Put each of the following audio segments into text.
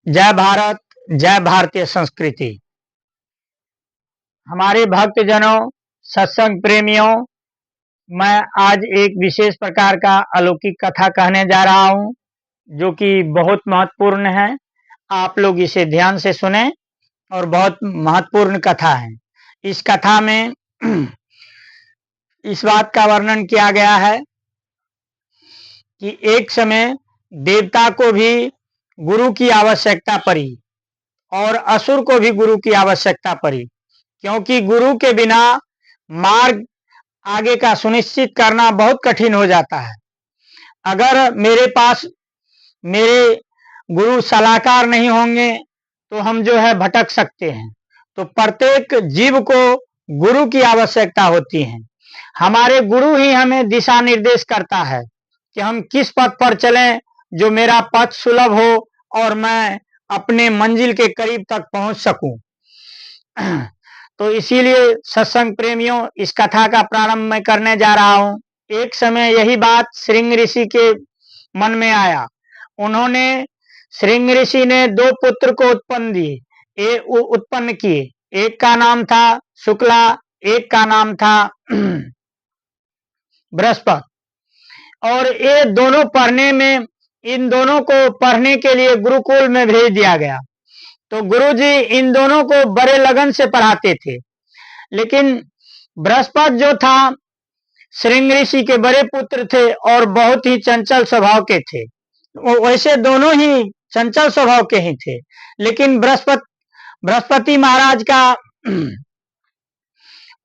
जय भारत, जय भारतीय संस्कृति। हमारे भक्तजनों, सत्संग प्रेमियों, मैं आज एक विशेष प्रकार का अलौकिक कथा कहने जा रहा हूं, जो कि बहुत महत्वपूर्ण है। आप लोग इसे ध्यान से सुने और बहुत महत्वपूर्ण कथा है। इस कथा में इस बात का वर्णन किया गया है कि एक समय देवता को भी गुरु की आवश्यकता पड़ी और असुर को भी गुरु की आवश्यकता पड़ी, क्योंकि गुरु के बिना मार्ग आगे का सुनिश्चित करना बहुत कठिन हो जाता है। अगर मेरे पास मेरे गुरु सलाहकार नहीं होंगे तो हम जो है भटक सकते हैं। तो प्रत्येक जीव को गुरु की आवश्यकता होती है। हमारे गुरु ही हमें दिशा निर्देश करता है कि हम किस पथ पर चलें, जो मेरा पथ सुलभ हो और मैं अपने मंजिल के करीब तक पहुंच सकूं। तो इसीलिए सत्संग प्रेमियों, इस कथा का प्रारंभ मैं करने जा रहा हूं। एक समय यही बात श्रृंग ऋषि के मन में आया। उन्होंने श्रृंग ऋषि ने दो पुत्र को उत्पन्न किए। एक का नाम था शुक्ला, एक का नाम था बृहस्पति। और ये दोनों पढ़ने में, इन दोनों को पढ़ने के लिए गुरुकुल में भेज दिया गया। तो गुरुजी इन दोनों को बड़े लगन से पढ़ाते थे, लेकिन बृहस्पति जो था श्रृंग ऋषि के बड़े पुत्र थे और बहुत ही चंचल स्वभाव के थे। वैसे दोनों ही चंचल स्वभाव के ही थे, लेकिन बृहस्पति महाराज का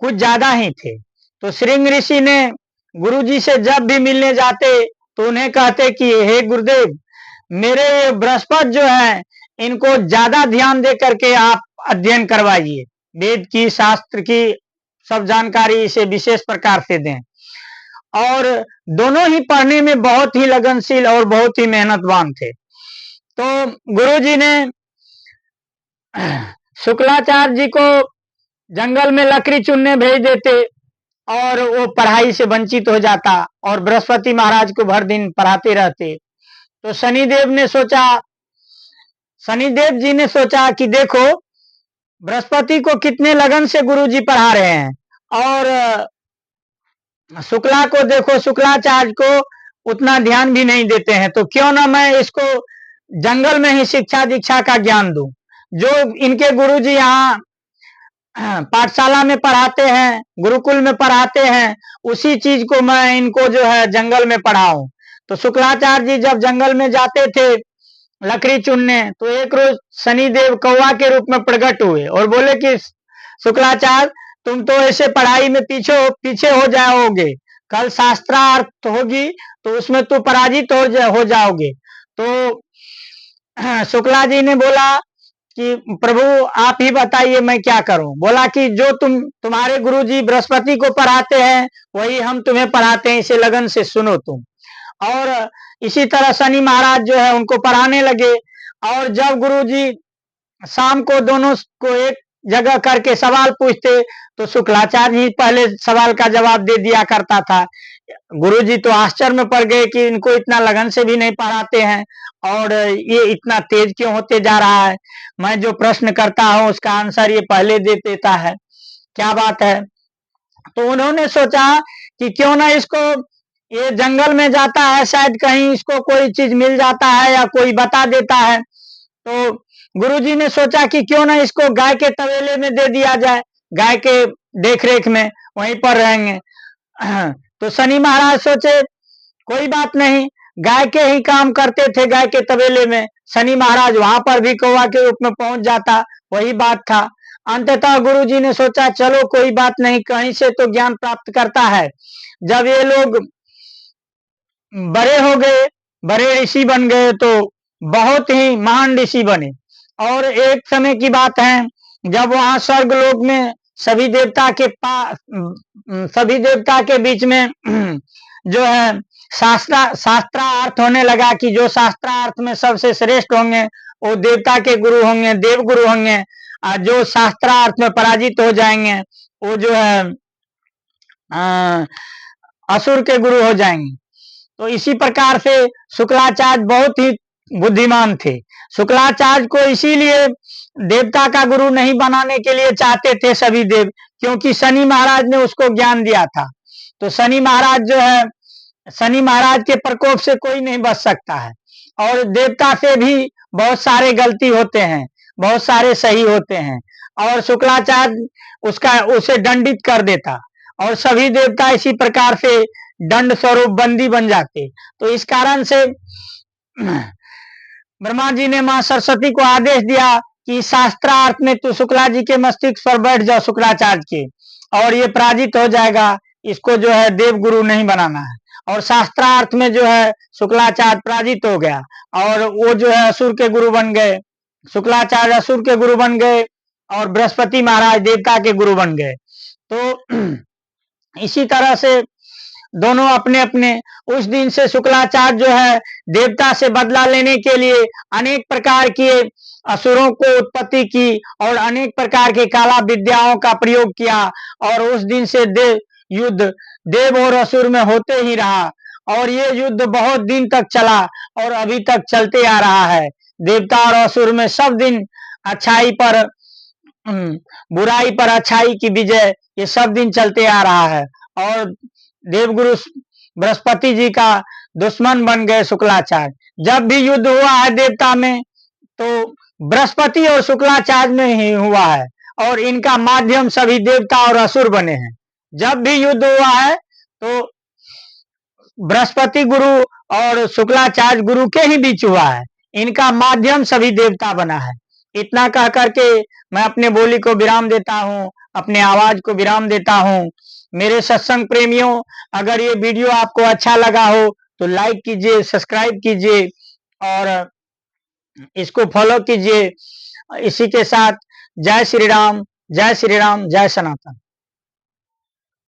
कुछ ज्यादा ही थे। तो श्रृंग ऋषि ने गुरुजी से जब भी मिलने जाते तो उन्हें कहते कि हे गुरुदेव, मेरे बृहस्पति जो है इनको ज्यादा ध्यान दे करके आप अध्ययन करवाइए, वेद की, शास्त्र की सब जानकारी इसे विशेष प्रकार से दें। और दोनों ही पढ़ने में बहुत ही लगनशील और बहुत ही मेहनतवान थे। तो गुरुजी ने शुक्लाचार्य जी को जंगल में लकड़ी चुनने भेज देते और वो पढ़ाई से वंचित हो जाता और बृहस्पति महाराज को भर दिन पढ़ाते रहते। तो शनिदेव जी ने सोचा कि देखो, बृहस्पति को कितने लगन से गुरुजी पढ़ा रहे हैं और शुक्ला को देखो, शुक्लाचार्य को उतना ध्यान भी नहीं देते हैं, तो क्यों ना मैं इसको जंगल में ही शिक्षा दीक्षा का ज्ञान दूं। जो इनके गुरुजी यहाँ पाठशाला में पढ़ाते हैं, गुरुकुल में पढ़ाते हैं, उसी चीज को मैं इनको जो है जंगल में पढ़ाऊं। तो शुक्लाचार्य जी जब जंगल में जाते थे लकड़ी चुनने, तो एक रोज शनिदेव कौवा के रूप में प्रकट हुए और बोले कि शुक्लाचार्य, तुम तो ऐसे पढ़ाई में पीछे हो जाओगे, कल शास्त्रार्थ होगी तो उसमें तो पराजित हो जाओगे। तो शुक्ला जी ने बोला कि प्रभु आप ही बताइए मैं क्या करूं। बोला कि जो तुम्हारे गुरुजी बृहस्पति को पढ़ाते हैं वही हम तुम्हें पढ़ाते हैं, इसे लगन से सुनो तुम। और इसी तरह शनि महाराज जो है उनको पढ़ाने लगे। और जब गुरुजी शाम को दोनों को एक जगह करके सवाल पूछते तो शुक्लाचार्य ही पहले सवाल का जवाब दे दिया करता था। गुरुजी तो आश्चर्य में पड़ गए कि इनको इतना लगन से भी नहीं पढ़ाते हैं और ये इतना तेज क्यों होते जा रहा है। मैं जो प्रश्न करता हूं उसका आंसर ये पहले दे देता है, क्या बात है। तो उन्होंने सोचा कि क्यों ना इसको, ये जंगल में जाता है, शायद कहीं इसको कोई चीज मिल जाता है या कोई बता देता है। तो गुरुजी ने सोचा कि क्यों ना इसको गाय के तबेले में दे दिया जाए, गाय के देख रेख में वहीं पर रहेंगे। तो शनि महाराज सोचे कोई बात नहीं, गाय के ही काम करते थे गाय के तबेले में, शनि महाराज वहां पर भी कौवा के रूप में पहुंच जाता, वही बात था। अंततः गुरुजी ने सोचा चलो कोई बात नहीं, कहीं से तो ज्ञान प्राप्त करता है। जब ये लोग बड़े हो गए, बड़े ऋषि बन गए, तो बहुत ही महान ऋषि बने। और एक समय की बात है जब वहां स्वर्ग लोक में सभी देवता के बीच में जो है शास्त्रार्थ होने लगा कि जो शास्त्रार्थ में सबसे श्रेष्ठ होंगे वो देवता के गुरु होंगे, देव गुरु होंगे, और जो शास्त्रार्थ में पराजित हो जाएंगे वो जो है असुर के गुरु हो जाएंगे। तो इसी प्रकार से शुक्लाचार्य बहुत ही बुद्धिमान थे। शुक्लाचार्य को इसीलिए देवता का गुरु नहीं बनाने के लिए चाहते थे सभी देव, क्योंकि शनि महाराज ने उसको ज्ञान दिया था। तो शनि महाराज जो है, शनि महाराज के प्रकोप से कोई नहीं बच सकता है, और देवता से भी बहुत सारे गलती होते हैं, बहुत सारे सही होते हैं, और शुक्लाचार्य उसे दंडित कर देता, और सभी देवता इसी प्रकार से दंड स्वरूप बंदी बन जाते। तो इस कारण से ब्रह्मा जी ने मां सरस्वती को आदेश दिया कि शास्त्रार्थ में तू शुक्ला जी के मस्तिष्क पर बैठ जाओ, शुक्लाचार्य के, और ये पराजित हो जाएगा, इसको जो है देव गुरु नहीं बनाना है। और शास्त्रार्थ में जो है शुक्लाचार्य पराजित हो गया, और वो जो है असुर के गुरु बन गए। शुक्लाचार्य असुर के गुरु बन गए, और बृहस्पति महाराज देवता के गुरु बन गए। तो इसी तरह से दोनों अपने अपने, उस दिन से शुक्लाचार्य जो है देवता से बदला लेने के लिए अनेक प्रकार के असुरों को उत्पत्ति की, और अनेक प्रकार के काला विद्याओं का प्रयोग किया, और उस दिन से युद्ध देव और असुर में होते ही रहा, और ये युद्ध बहुत दिन तक चला, और अभी तक चलते आ रहा है। देवता और असुर में सब दिन अच्छाई पर बुराई पर अच्छाई की विजय, ये सब दिन चलते आ रहा है। और देवगुरु बृहस्पति जी का दुश्मन बन गए शुक्लाचार्य। जब भी युद्ध हुआ है देवता में, तो बृहस्पति और शुक्लाचार्य में ही हुआ है, और इनका माध्यम सभी देवता और असुर बने हैं। जब भी युद्ध हुआ है तो बृहस्पति गुरु और शुक्लाचार्य गुरु के ही बीच हुआ है, इनका माध्यम सभी देवता बना है। इतना कह करके मैं अपने बोली को विराम देता हूँ, अपने आवाज को विराम देता हूँ। मेरे सत्संग प्रेमियों, अगर ये वीडियो आपको अच्छा लगा हो तो लाइक कीजिए, सब्सक्राइब कीजिए, और इसको फॉलो कीजिए। इसी के साथ जय श्री राम, जय श्री राम, जय सनातन।